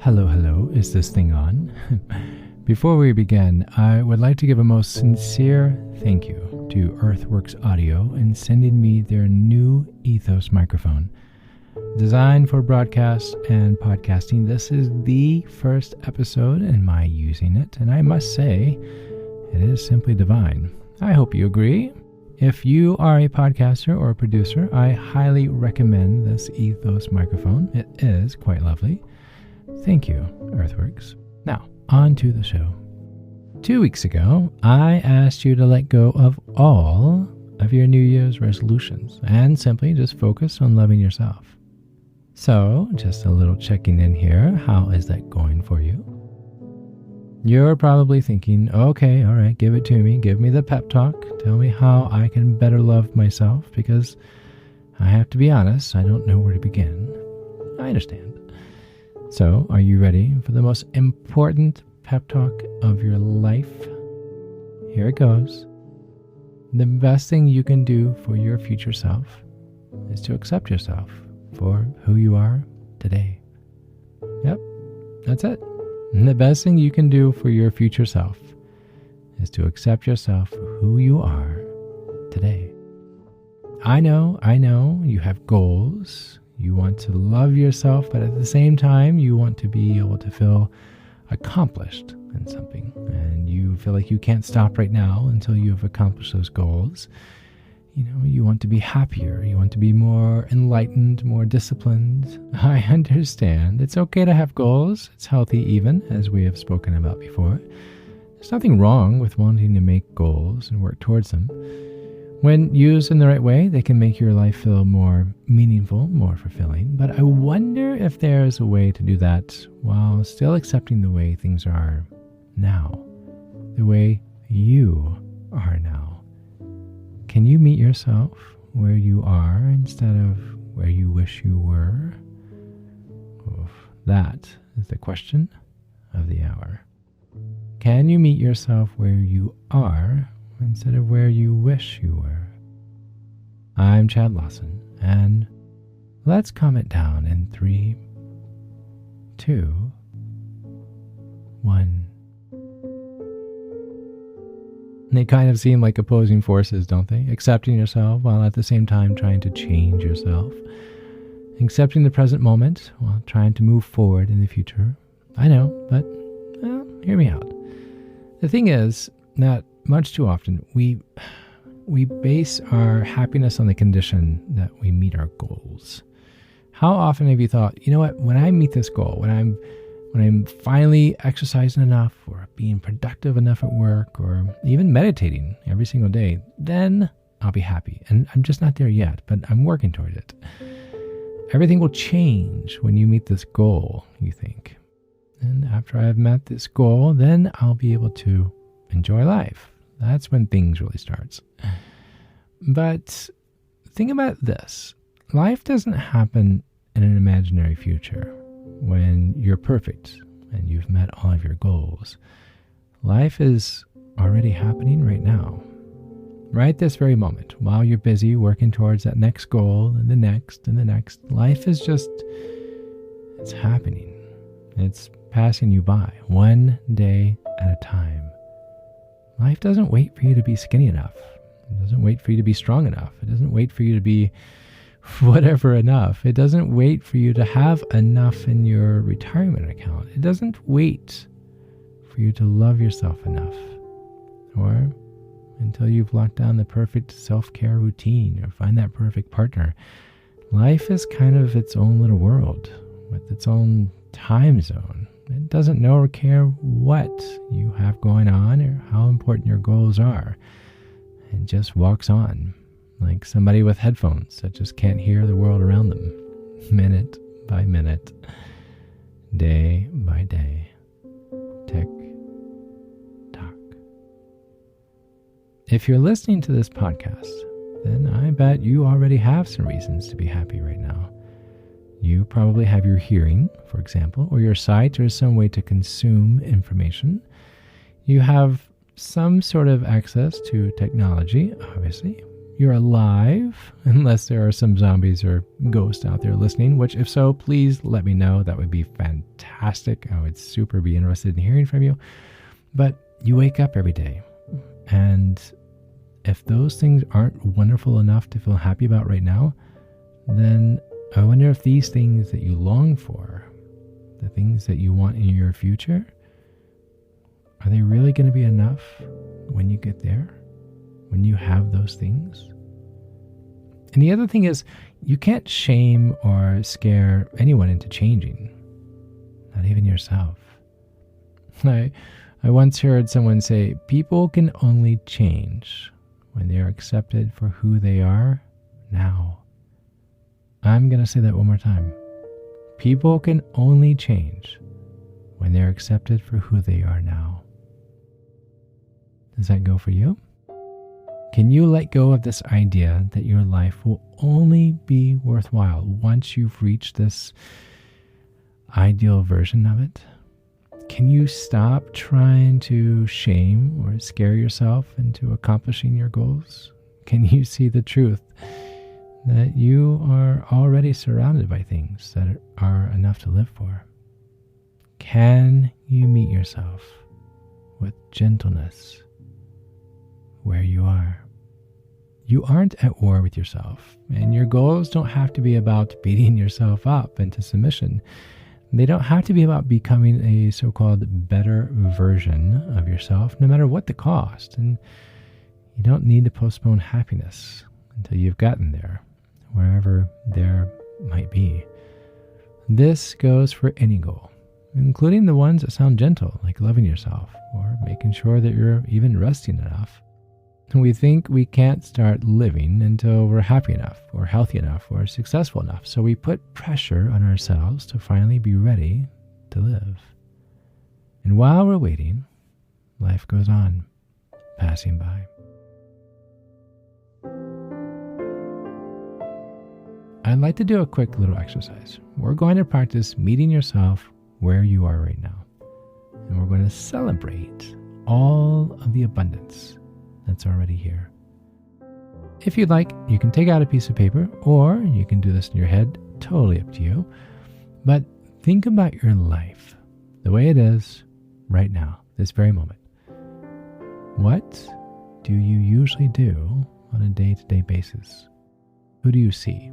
Hello, hello, is this thing on? Before we begin, I would like to give a most sincere thank you to Earthworks Audio in sending me their new Ethos microphone. Designed for broadcast and podcasting, this is the first episode in my using it, and I must say, it is simply divine. I hope you agree. If you are a podcaster or a producer, I highly recommend this Ethos microphone. It is quite lovely. Thank you, Earthworks. Now, on to the show. 2 weeks ago, I asked you to let go of all of your New Year's resolutions and simply just focus on loving yourself. So, just a little checking in here. How is that going for you? You're probably thinking, okay, all right, give it to me. Give me the pep talk. Tell me how I can better love myself, because I have to be honest, I don't know where to begin. I understand. So, are you ready for the most important pep talk of your life? Here it goes. The best thing you can do for your future self is to accept yourself for who you are today. Yep, that's it. And the best thing you can do for your future self is to accept yourself for who you are today. I know, you have goals. You want to love yourself, but at the same time, you want to be able to feel accomplished in something. And you feel like you can't stop right now until you have accomplished those goals. You know, you want to be happier. You want to be more enlightened, more disciplined. I understand. It's okay to have goals. It's healthy even, as we have spoken about before. There's nothing wrong with wanting to make goals and work towards them. When used in the right way, they can make your life feel more meaningful, more fulfilling. But I wonder if there's a way to do that while still accepting the way things are now, the way you are now. Can you meet yourself where you are instead of where you wish you were? Oof, that is the question of the hour. Can you meet yourself where you are instead of where you wish you were? I'm Chad Lawson, and let's calm it down in 3, 2, 1. They kind of seem like opposing forces, don't they? Accepting yourself while at the same time trying to change yourself. Accepting the present moment while trying to move forward in the future. I know, but well, hear me out. The thing is that much too often we base our happiness on the condition that we meet our goals. How often have you thought, you know what, when I meet this goal, when I'm finally exercising enough or being productive enough at work or even meditating every single day, then I'll be happy. And I'm just not there yet, but I'm working toward it. Everything will change when you meet this goal, you think. And after I've met this goal, then I'll be able to enjoy life. That's when things really starts. But think about this. Life doesn't happen in an imaginary future when you're perfect and you've met all of your goals. Life is already happening right now. Right this very moment, while you're busy working towards that next goal and the next and the next. Life is just, it's happening. It's passing you by one day at a time. Life doesn't wait for you to be skinny enough. It doesn't wait for you to be strong enough. It doesn't wait for you to be whatever enough. It doesn't wait for you to have enough in your retirement account. It doesn't wait for you to love yourself enough, or until you've locked down the perfect self-care routine or find that perfect partner. Life is kind of its own little world with its own time zone. It doesn't know or care what you have going on or how important your goals are. It just walks on like somebody with headphones that just can't hear the world around them, minute by minute, day by day. Tick tock. If you're listening to this podcast, then I bet you already have some reasons to be happy right now. You probably have your hearing, for example, or your sight, or some way to consume information. You have some sort of access to technology, obviously. you're alive, unless there are some zombies or ghosts out there listening, which if so, please let me know. That would be fantastic. I would super be interested in hearing from you. But you wake up every day, and if those things aren't wonderful enough to feel happy about right now, then I wonder if these things that you long for, the things that you want in your future, are they really going to be enough when you get there? When you have those things? And the other thing is, you can't shame or scare anyone into changing, not even yourself. I once heard someone say, people can only change when they are accepted for who they are now. I'm going to say that one more time. People can only change when they're accepted for who they are now. Does that go for you? Can you let go of this idea that your life will only be worthwhile once you've reached this ideal version of it? Can you stop trying to shame or scare yourself into accomplishing your goals? Can you see the truth that you are already surrounded by things that are enough to live for? Can you meet yourself with gentleness where you are? You aren't at war with yourself, and your goals don't have to be about beating yourself up into submission. They don't have to be about becoming a so-called better version of yourself, no matter what the cost. And you don't need to postpone happiness until you've gotten there, wherever there might be. This goes for any goal, including the ones that sound gentle, like loving yourself or making sure that you're even resting enough. We think we can't start living until we're happy enough or healthy enough or successful enough. So we put pressure on ourselves to finally be ready to live. And while we're waiting, life goes on, passing by. I'd like to do a quick little exercise. We're going to practice meeting yourself where you are right now. And we're going to celebrate all of the abundance that's already here. If you'd like, you can take out a piece of paper, or you can do this in your head, totally up to you. But think about your life, the way it is right now, this very moment. What do you usually do on a day-to-day basis? Who do you see?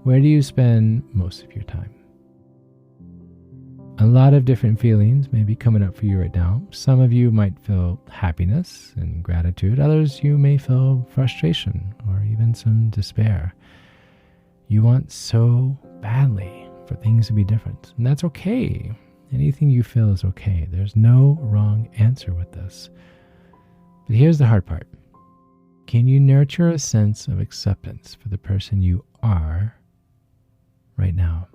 Where do you spend most of your time? A lot of different feelings may be coming up for you right now. Some of you might feel happiness and gratitude. Others, you may feel frustration or even some despair. You want so badly for things to be different, and that's okay. Anything you feel is okay. There's no wrong answer with this. But here's the hard part. Can you nurture a sense of acceptance for the person you are right now?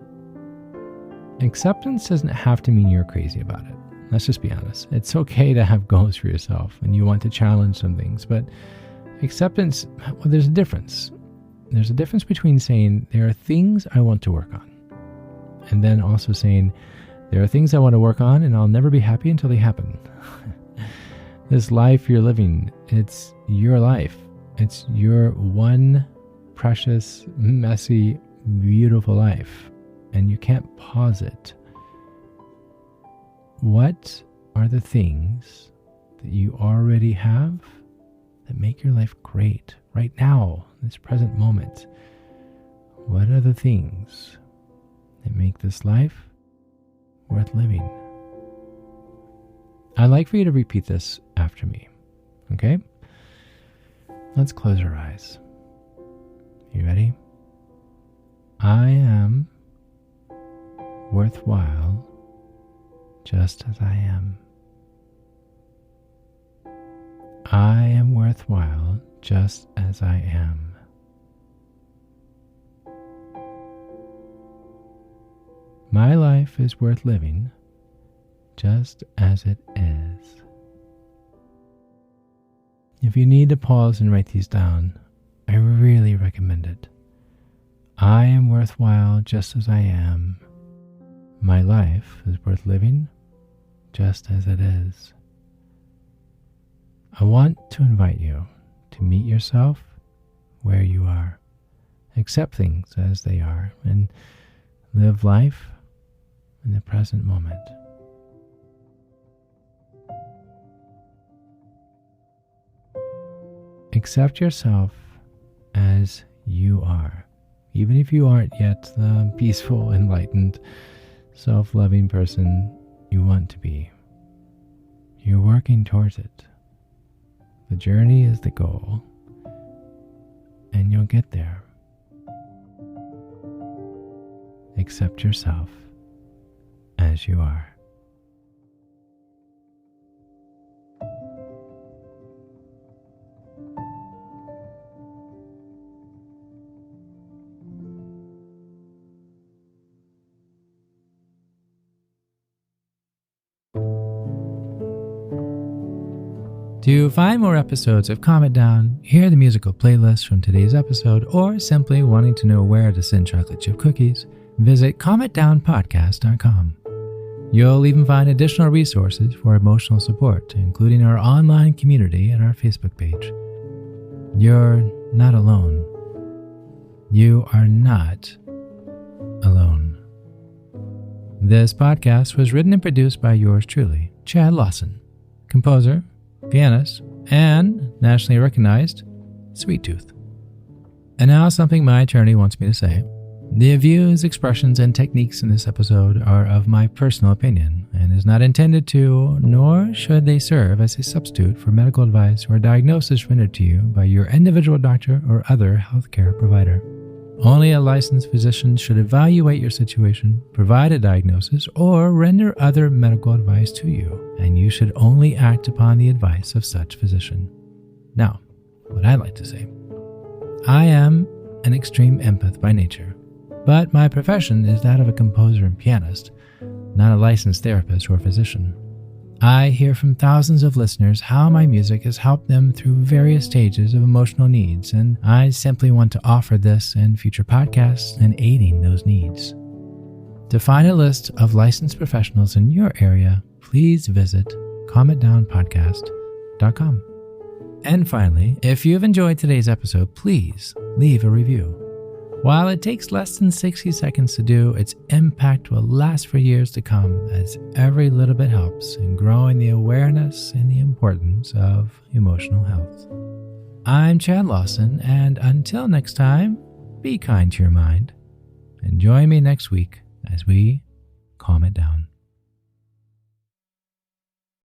Acceptance doesn't have to mean you're crazy about it. Let's just be honest. It's okay to have goals for yourself and you want to challenge some things, but acceptance, well, there's a difference. There's a difference between saying there are things I want to work on, and then also saying there are things I want to work on and I'll never be happy until they happen. This life you're living, it's your life. It's your one precious, messy, beautiful life. And you can't pause it. What are the things that you already have that make your life great right now, this present moment? What are the things that make this life worth living? I'd like for you to repeat this after me, okay? Let's close our eyes. You ready? I am worthwhile just as I am. I am worthwhile just as I am. My life is worth living just as it is. If you need to pause and write these down, I really recommend it. I am worthwhile just as I am. My life is worth living just as it is. I want to invite you to meet yourself where you are. Accept things as they are and live life in the present moment. Accept yourself as you are, even if you aren't yet the peaceful, enlightened, self-loving person you want to be. You're working towards it. The journey is the goal, and you'll get there. Accept yourself as you are. To find more episodes of Calm It Down, hear the musical playlist from today's episode, or simply wanting to know where to send chocolate chip cookies, visit calmitdownpodcast.com. You'll even find additional resources for emotional support, including our online community and our Facebook page. You're not alone. You are not alone. This podcast was written and produced by yours truly, Chad Lawson, composer, pianist, and nationally recognized Sweet Tooth. And now something my attorney wants me to say. The views, expressions, and techniques in this episode are of my personal opinion and is not intended to, nor should they serve as a substitute for medical advice or diagnosis rendered to you by your individual doctor or other healthcare provider. Only a licensed physician should evaluate your situation, provide a diagnosis, or render other medical advice to you, and you should only act upon the advice of such physician. Now, what I'd like to say. I am an extreme empath by nature, but my profession is that of a composer and pianist, not a licensed therapist or physician. I hear from thousands of listeners how my music has helped them through various stages of emotional needs, and I simply want to offer this and future podcasts in aiding those needs. To find a list of licensed professionals in your area, please visit calmitdownpodcast.com. And finally, if you've enjoyed today's episode, please leave a review. While it takes less than 60 seconds to do, its impact will last for years to come, as every little bit helps in growing the awareness and the importance of emotional health. I'm Chad Lawson, and until next time, be kind to your mind, and join me next week as we calm it down.